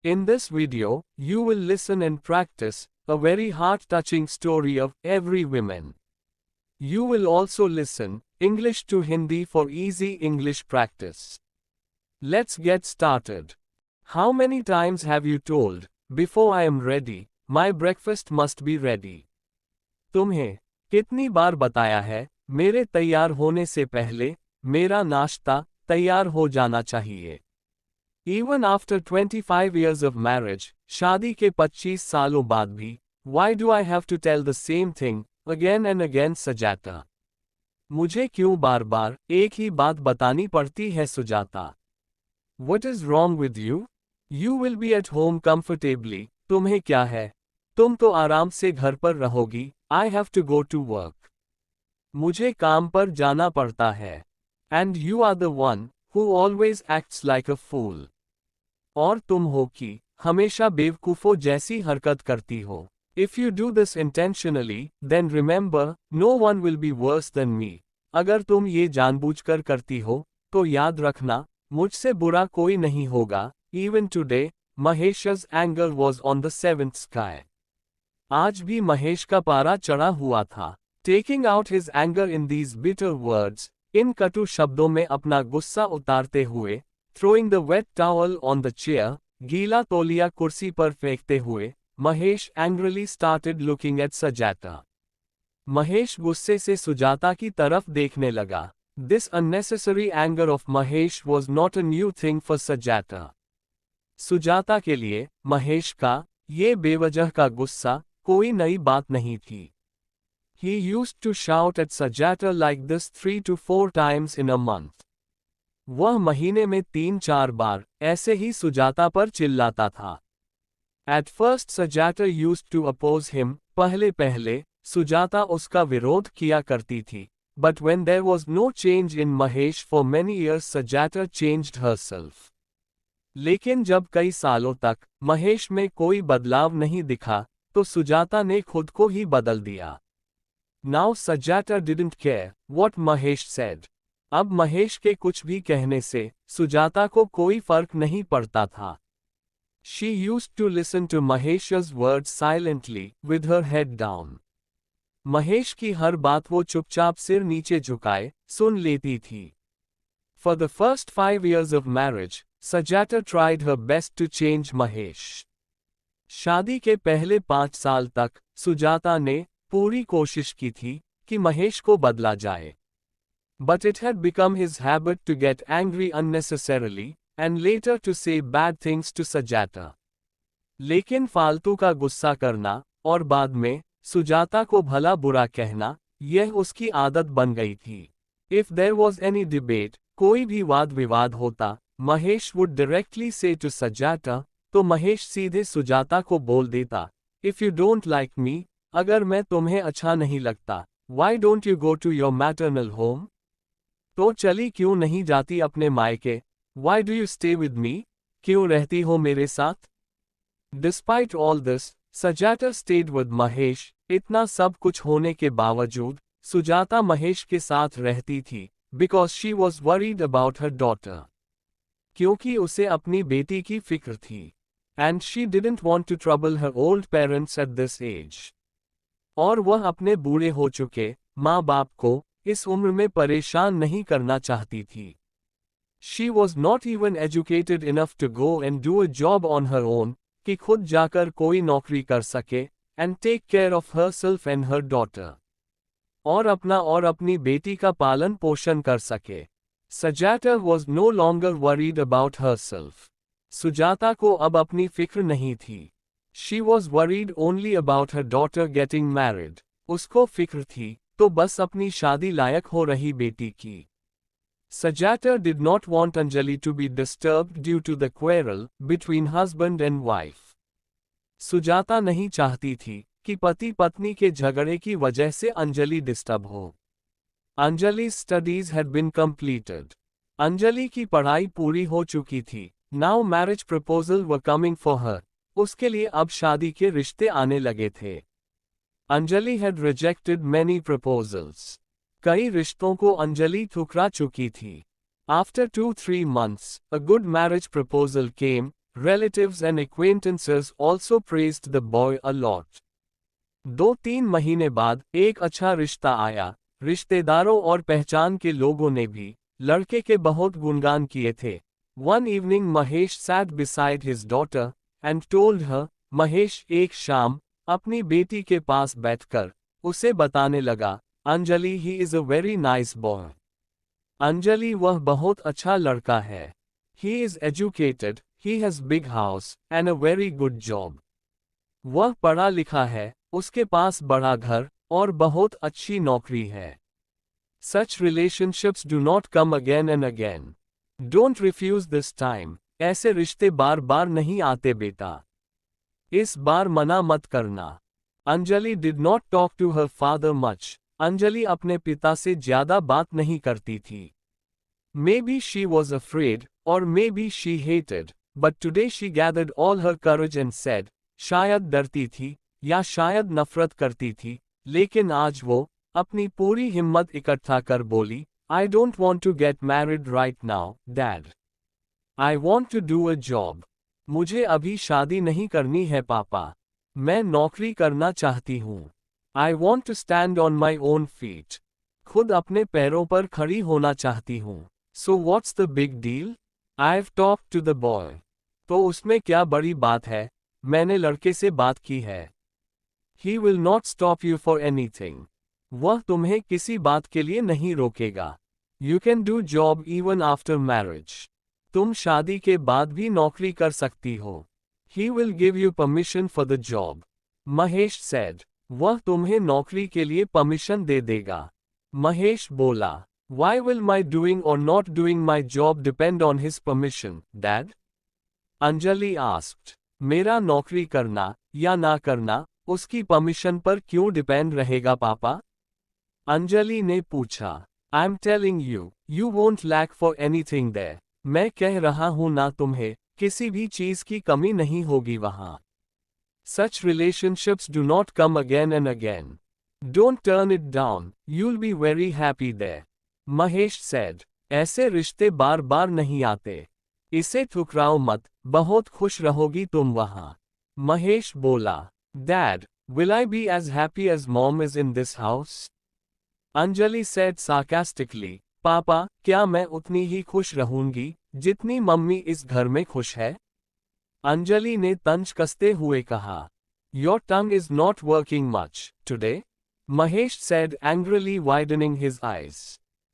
In this video, you will listen and practice a very heart-touching story of every woman. You will also listen English to Hindi for easy English practice. Let's get started. How many times have you told, before I am ready, my breakfast must be ready? तुम्हें कितनी बार बताया है, मेरे तैयार होने से पहले, मेरा नाश्ता तैयार हो जाना चाहिए? Even after 25 years of marriage, शादी के 25 सालों बाद भी, why do I have to tell the same thing, again and again Sujata? मुझे क्यों बार बार, एक ही बात बतानी पड़ती है Sujata? What is wrong with you? You will be at home comfortably, तुम्हें क्या है? तुम तो आराम से घर पर रहोगी, I have to go to work. मुझे काम पर जाना पड़ता है. And you are the one, who always acts like a fool. और तुम हो कि हमेशा बेवकूफों जैसी हरकत करती हो. If you do this intentionally, then remember, no one will be worse than me. अगर तुम ये जानबूझकर करती हो, तो याद रखना, मुझसे बुरा कोई नहीं होगा. Even today, Mahesh's anger was on the seventh sky. आज भी महेश का पारा चढ़ा हुआ था. Taking out his anger in these bitter words, इन कटु शब्दों में अपना गुस्सा उतारते हुए, throwing the wet towel on the chair, गीला तौलिया कुर्सी पर फेंकते हुए, Mahesh angrily started looking at Sujata. Mahesh गुस्से से सुजाता की तरफ देखने लगा. This unnecessary anger of Mahesh was not a new thing for Sujata. Sujata के लिए, महेश का, ये बेवजह का गुस्सा, कोई नई बात नहीं थी. He used to shout at Sujata like this 3 to 4 times in a month. वह महीने में 3-4 बार, ऐसे ही सुजाता पर चिल्लाता था. At first Sujata used to oppose him, पहले सुजाता उसका विरोध किया करती थी. But when there was no change in Mahesh for many years Sujata changed herself. लेकिन जब कई सालों तक, महेश में कोई बदलाव नहीं दिखा, तो सुजाता ने खुद को ही बदल दिया. Now Sujata didn't care what Mahesh said. अब महेश के कुछ भी कहने से, सुजाता को कोई फर्क नहीं पड़ता था. She used to listen to Mahesh's words silently, with her head down. Mahesh की हर बात वो चुपचाप सिर नीचे झुकाए, सुन लेती थी. For the first 5 years of marriage, Sujata tried her best to change Mahesh. शादी के पहले 5 साल तक, सुजाता ने, पूरी कोशिश की थी, कि महेश को बदला जाए. But it had become his habit to get angry unnecessarily, and later to say bad things to Sujata. लेकिन फालतू का गुस्सा करना, और बाद में, सुजाता को भला बुरा कहना, यह उसकी आदत बन गई थी. If there was any debate, कोई भी वाद विवाद होता, Mahesh would directly say to Sujata, तो महेश सीधे सुजाता को बोल देता, If you don't like me, अगर मैं तुम्हें अच्छा नहीं लगता, why don't you go to your maternal home? तो चली क्यों नहीं जाती अपने मायके? Why do you stay with me? क्यों रहती हो मेरे साथ? Despite all this, Sujata stayed with Mahesh. इतना सब कुछ होने के बावजूद, सुजाता महेश के साथ रहती थी, because she was worried about her daughter. क्योंकि उसे अपनी बेटी की फिक्र थी. And she didn't want to trouble her old parents at this age. और वह अपने बूढ़े हो चुके माँ बाप को इस उम्र में परेशान नहीं करना चाहती थी. She was not even educated enough to go and do a job on her own, कि खुद जाकर कोई नौकरी कर सके, and take care of herself and her daughter. और अपना और अपनी बेटी का पालन पोषण कर सके. Sujata was no longer worried about herself. Sujata को अब अपनी फिक्र नहीं थी. She was worried only about her daughter getting married. उसको फिक्र थी, तो बस अपनी शादी लायक हो रही बेटी की. Sujata did not want Anjali to be disturbed due to the quarrel between husband and wife. Sujata नहीं चाहती थी, कि पति पत्नी के झगड़े की वजह से अंजलि डिस्टर्ब हो. Anjali's studies had been completed. Anjali की पढ़ाई पूरी हो चुकी थी. Now marriage proposals were coming for her. उसके लिए अब शादी के रिश्ते आने लगे थे. Anjali had rejected many proposals. कई रिश्तों को अंजलि ठुकरा चुकी थी. After 2-3 months, a good marriage proposal came, Relatives and acquaintances also praised the boy a lot. 2-3 महीने बाद एक अच्छा रिश्ता आया। रिश्तेदारों और पहचान के लोगों ने भी लड़के के बहुत गुणगान किए थे। One evening Mahesh sat beside his daughter and told her, Mahesh एक शाम अपनी बेटी के पास बैठकर उसे बताने लगा, Anjali he is a very nice boy. Anjali वह बहुत अच्छा लड़का है। He is educated, he has big house and a very good job. वह पढ़ा लिखा है, उसके पास बड़ा घर और बहुत अच्छी नौकरी है। Such relationships do not come again and again. Don't refuse this time. ऐसे रिश्ते बार बार नहीं आते बेटा। इस बार मना मत करना। Anjali did not talk to her father much. Anjali अपने पिता से ज्यादा बात नहीं करती थी। Maybe she was afraid, or maybe she hated, but today she gathered all her courage and said, शायद डरती थी, या शायद नफरत करती थी, लेकिन आज वो अपनी पूरी हिम्मत इकट्ठा कर बोली, I don't want to get married right now, Dad. I want to do a job. मुझे अभी शादी नहीं करनी है पापा। मैं नौकरी करना चाहती हूँ। I want to stand on my own feet. खुद अपने पैरों पर खड़ी होना चाहती हूँ। So what's the big deal? I've talked to the boy. तो उसमें क्या बड़ी बात है? मैंने लड़के से बात की है। He will not stop you for anything. वह तुम्हें किसी बात के लिए नहीं रोकेगा। You can do job even after marriage. तुम शादी के बाद भी नौकरी कर सकती हो। He will give you permission for the job. Mahesh said. वह तुम्हें नौकरी के लिए परमिशन दे देगा। महेश बोला। Why will my doing or not doing my job depend on his permission, Dad? Anjali asked. मेरा नौकरी करना या ना करना उसकी परमिशन पर क्यों डिपेंड रहेगा पापा? अंजलि ने पूछा। I'm telling you, you won't lack for anything there. मैं कह रहा हूं ना तुम्हें किसी भी चीज की कमी नहीं होगी वहां। Such relationships do not come again and again. Don't turn it down, you'll be very happy there. Mahesh said. ऐसे रिश्ते बार बार नहीं आते। इसे ठुकराओ मत, बहुत खुश रहोगी तुम वहां। महेश बोला। Dad, will I be as happy as mom is in this house? Anjali said sarcastically. पापा, क्या मैं उतनी ही खुश रहूंगी जितनी मम्मी इस घर में खुश है? अंजलि ने तंज कसते हुए कहा। Your tongue is not working much today? Mahesh said angrily widening his eyes.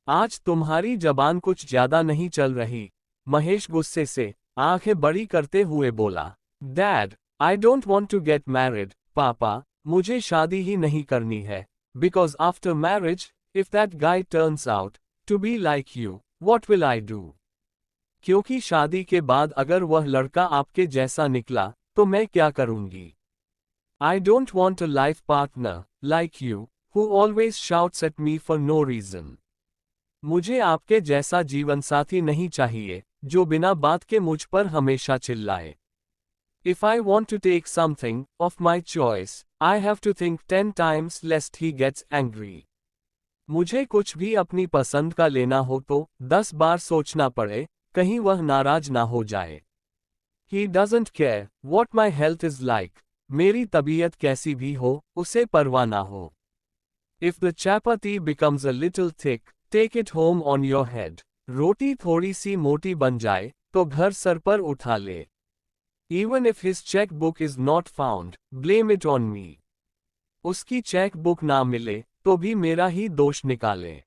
आज तुम्हारी जबान कुछ ज्यादा नहीं चल रही। महेश गुस्से से आंखें बड़ी करते हुए बोला। Dad, I don't want to get married, पापा, मुझे शादी ही नहीं करनी है। Because after marriage, if that guy turns out to be like you, what will I do? क्योंकि शादी के बाद अगर वह लड़का आपके जैसा निकला, तो मैं क्या करूंगी? I don't want a life partner, like you, who always shouts at me for no reason. मुझे आपके जैसा जीवन साथी नहीं चाहिए, जो बिना बात के मुझ पर हमेशा चिल्लाए। If I want to take something of my choice, I have to think 10 times lest he gets angry. मुझे कुछ भी अपनी पसंद का लेना हो तो 10 बार सोचना पड़े, कहीं वह नाराज ना हो जाए। He doesn't care what my health is like. मेरी तबीयत कैसी भी हो, उसे परवाह ना हो। If the chapati becomes a little thick, take it home on your head. रोटी थोड़ी सी मोटी बन जाए, तो घर सर पर उठा ले। Even if his checkbook is not found, blame it on me. उसकी चेक बुक ना मिले, तो भी मेरा ही दोष निकाले।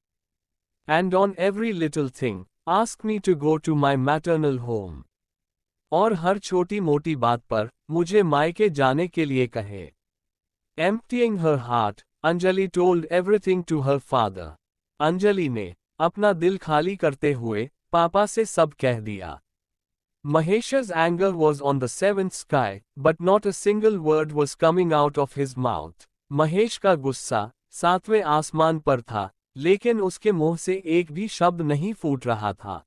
And on every little thing, ask me to go to my maternal home. और हर छोटी मोटी बात पर मुझे मायके जाने के लिए कहे। Emptying her heart, Anjali told everything to her father. Anjali ने अपना दिल खाली करते हुए पापा से सब कह दिया। Mahesh's anger was on the seventh sky, but not a single word was coming out of his mouth. Mahesh का गुस्सा 7वें आसमान पर था, लेकिन उसके मुंह से एक भी शब्द नहीं फूट रहा था।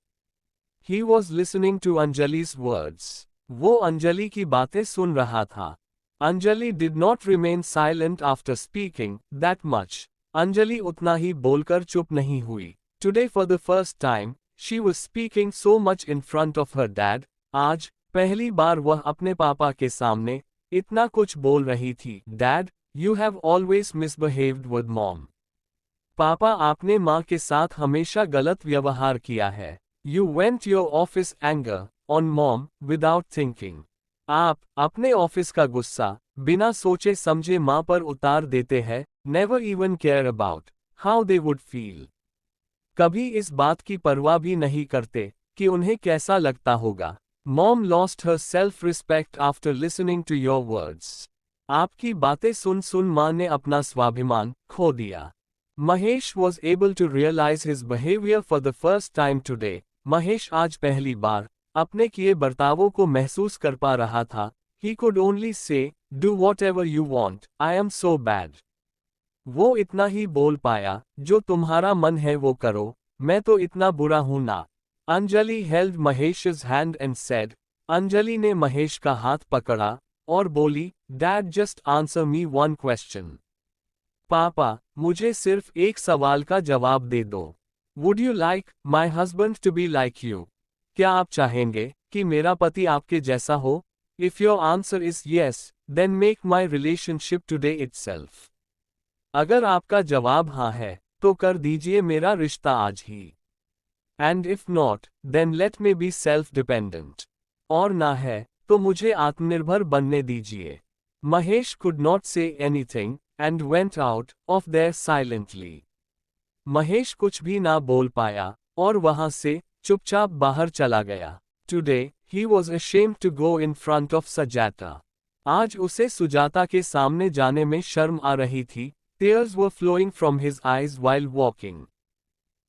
He was listening to Anjali's words. वो अंजलि की बातें सुन रहा था। Anjali did not remain silent after speaking that much. Anjali उतना ही बोलकर चुप नहीं हुई। Today for the first time, she was speaking so much in front of her dad. आज पहली बार वह अपने पापा के सामने इतना कुछ बोल रही थी। Dad, you have always misbehaved with mom. पापा, आपने माँ के साथ हमेशा गलत व्यवहार किया है। You went your office anger on mom without thinking. आप अपने ऑफिस का गुस्सा बिना सोचे समझे माँ पर उतार देते हैं। Never even care about how they would feel. कभी इस बात की परवाह भी नहीं करते कि उन्हें कैसा लगता होगा। Mom lost her self respect after listening to your words. आपकी बातें सुन सुन माँ ने अपना स्वाभिमान खो दिया। Mahesh was able to realize his behaviour for the first time today. Mahesh आज पहली बार अपने किए बर्तावों को महसूस कर पा रहा था। He could only say, do whatever you want, I am so bad. वो इतना ही बोल पाया, जो तुम्हारा मन है वो करो, मैं तो इतना बुरा हूं ना। Anjali held Mahesh's hand and said, Anjali ने महेश का हाथ पकड़ा और बोली, Dad, just answer me one question. पापा, मुझे सिर्फ एक सवाल का जवाब दे दो। Would you like my husband to be like you? क्या आप चाहेंगे कि मेरा पति आपके जैसा हो? If your answer is yes, then make my relationship today itself. अगर आपका जवाब हाँ है, तो कर दीजिए मेरा रिश्ता आज ही। And if not, then let me be self-dependent. और ना है, तो मुझे आत्मनिर्भर बनने दीजिए। Mahesh could not say anything, and went out of there silently. Mahesh कुछ भी ना बोल पाया, और वहां से चुपचाप बाहर चला गया। Today, he was ashamed to go in front of Sujata. आज उसे सुजाता के सामने जाने में शर्म आ रही थी। Tears were flowing from his eyes while walking.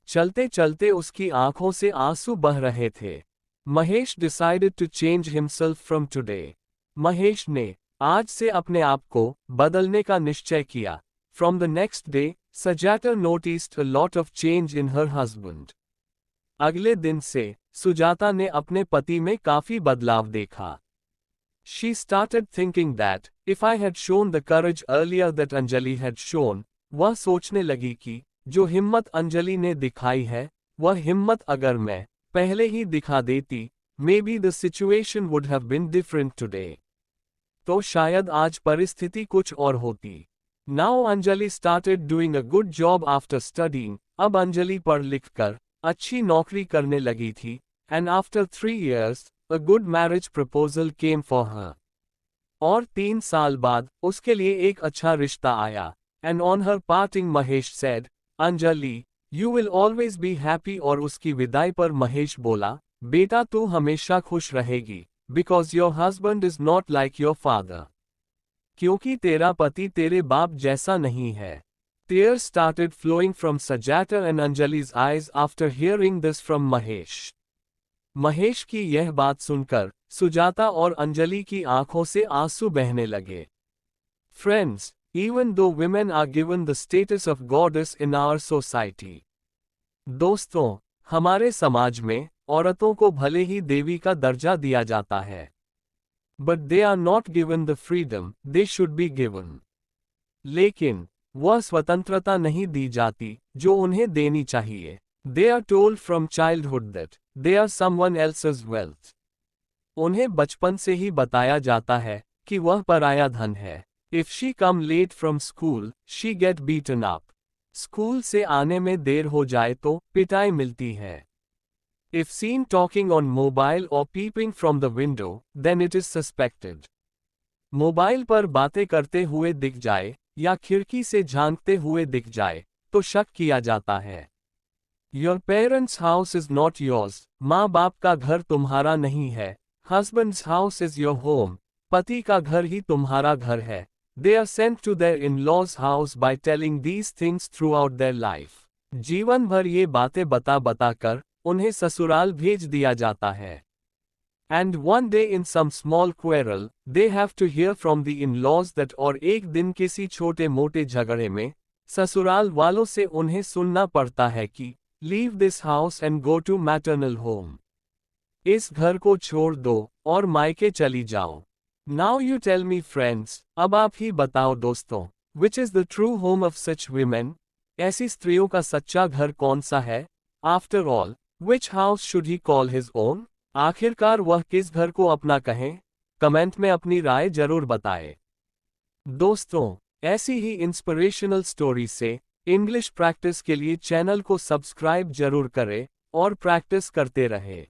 चलते चलते उसकी आंखों से आंसू बह रहे थे। Mahesh decided to change himself from today. Mahesh ने आज से अपने आप को बदलने का निश्चय किया। From the next day, Sujata noticed a lot of change in her husband. अगले दिन से सुजाता ने अपने पति में काफी बदलाव देखा। She started thinking that, if I had shown the courage earlier that Anjali had shown, वह सोचने लगी कि जो हिम्मत अंजलि ने दिखाई है, वह हिम्मत अगर मैं पहले ही दिखा देती, maybe the situation would have been different today. तो शायद आज परिस्थिति कुछ और होती। Now Anjali started doing a good job after studying. अब अंजलि पढ़ लिख कर अच्छी नौकरी करने लगी थी। And after 3 years, a good marriage proposal came for her. और 3 साल बाद उसके लिए एक अच्छा रिश्ता आया। And on her parting Mahesh said, Anjali, you will always be happy. और उसकी विदाई पर महेश बोला, बेटा तू हमेशा खुश रहेगी, because your husband is not like your father. क्योंकि तेरा पति तेरे बाप जैसा नहीं है। Tears started flowing from Sujata and Anjali's eyes after hearing this from Mahesh. Mahesh की यह बात सुनकर सुजाता और अंजलि की आंखों से आंसू बहने लगे। Friends, even though women are given the status of goddess in our society. दोस्तों, हमारे समाज में औरतों को भले ही देवी का दर्जा दिया जाता है, but they are not given the freedom they should be given. लेकिन वह स्वतंत्रता नहीं दी जाती जो उन्हें देनी चाहिए। They are told from childhood that they are someone else's wealth. उन्हें बचपन से ही बताया जाता है कि वह पराया धन है। If she come late from school, she get beaten up. School से आने में देर हो जाए तो पिटाई मिलती है। If seen talking on mobile or peeping from the window, then it is suspected. Mobile पर बातें करते हुए दिख जाए या खिड़की से झांकते हुए दिख जाए तो शक किया जाता है। Your parents' house is not yours. माँ बाप का घर तुम्हारा नहीं है। Husband's house is your home. पति का घर ही तुम्हारा घर है। They are sent to their in-laws' house by telling these things throughout their life. जीवन भर ये बातें बता कर उन्हें ससुराल भेज दिया जाता है। And one day in some small quarrel, they have to hear from the in-laws that और एक दिन किसी छोटे मोटे झगड़े में ससुराल वालों से उन्हें सुनना पड़ता है कि Leave this house and go to maternal home. इस घर को छोड़ दो और मायके चली जाओ। Now you tell me friends, अब आप ही बताओ दोस्तों, which is the true home of such women? ऐसी स्त्रियों का सच्चा घर कौन सा है? After all, which house should he call his own? आखिरकार वह किस घर को अपना कहें? कमेंट में अपनी राय जरूर बताएं। दोस्तों, ऐसी ही इंस्पिरेशनल स्टोरी से इंग्लिश प्रैक्टिस के लिए चैनल को सब्सक्राइब जरूर करें और प्रैक्टिस करते रहें।